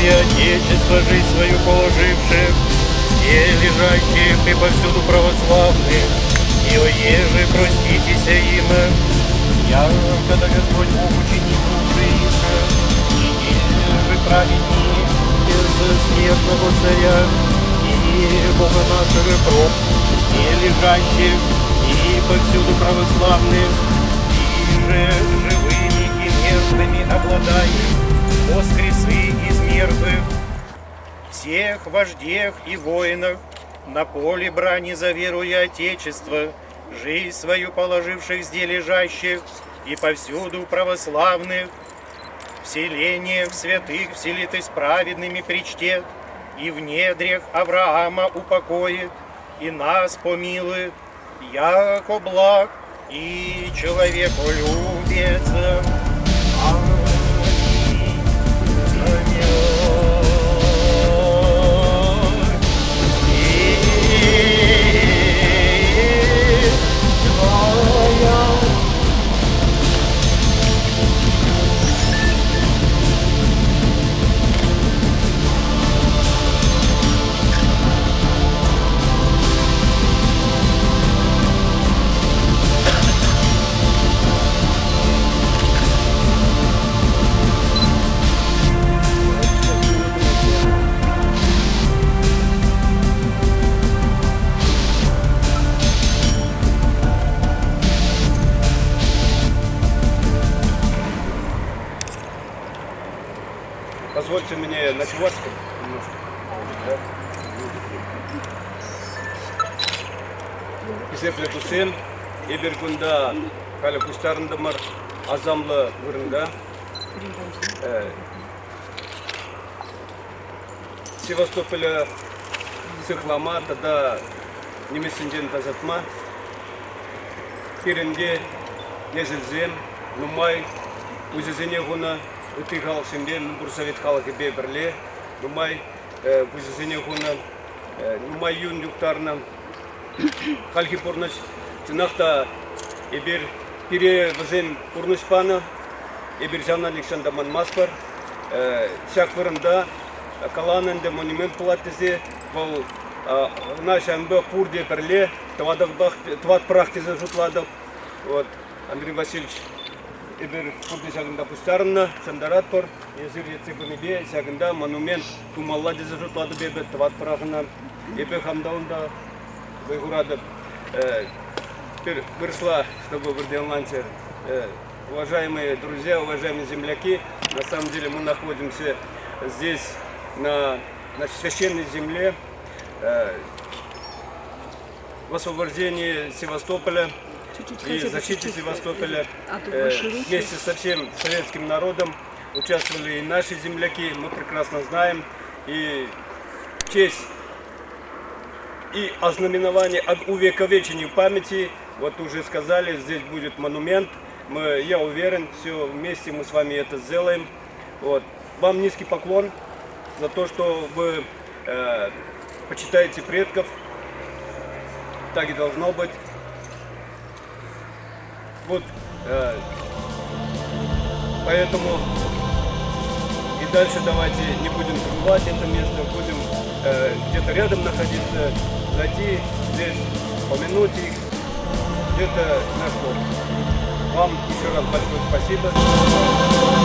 веруя Отечество, жизнь свою положивших, все лежащих и повсюду православных, и оеже проститеся им, я, когда Господь Бог ученик души их, и еже праведник без смертного царя, и Бога нашего проб, все лежащих и повсюду православных, и же живыми и мертвыми обладаешь, воскресы из мертвых, всех вождях и воинах, на поле брани за веру и Отечество, жизнь свою положивших здесь лежащих, и повсюду православных, в селениях святых вселитесь праведными причтет, и в недрях Авраама упокоит, и нас помилует, яко благ и человеколюбец. Позвольте мне на чувашском немножко. Кисепле Тусен, Ибергунда, Каля Кустарндамар, Азамла Вырнда. Севастополя Сыхлама, тогда Немесенден Тазатма, Киренге, Незельзен, Нумай, Узизене Гуна, Утигал Симден, Бурсавит Халак и Беберле, Нумай, Узизене Гуна, Нумай Юн Юктарна, Хальхи Пурнач, Цинахта, Ибер Пире Вазен Пурнушпана, Ибер Жана Александаман Маспар, Сяк Вырында, Каланенде монумент Палатизе, Вол наш МБ Пурде Перле, Тват Прахтизе Жутладов, вот, Андрей Васильевич. Ибер Пурде Сягында Пустарна, Сандаратпор, Языр Яцибанибе, Сягында, монумент Тумаллади Жутладов, Бебе, Тват Прахна, Ибер Хамдаунда, Байгурадов. Теперь выросла, чтобы в Орденланте. Уважаемые друзья, уважаемые земляки, на самом деле мы находимся здесь, на священной земле, в освобождении Севастополя и защите Севастополя. Вместе со всем советским народом участвовали и наши земляки, мы прекрасно знаем. И в честь и ознаменование об увековечении памяти, вот уже сказали, здесь будет монумент. Я уверен, все вместе мы с вами это сделаем. Вот. Вам низкий поклон за то, что вы почитаете предков. Так и должно быть. Вот, поэтому и дальше давайте не будем забывать это место, будем где-то рядом находиться, зайти здесь, помянуть их. Это наш город. Вам еще раз большое спасибо.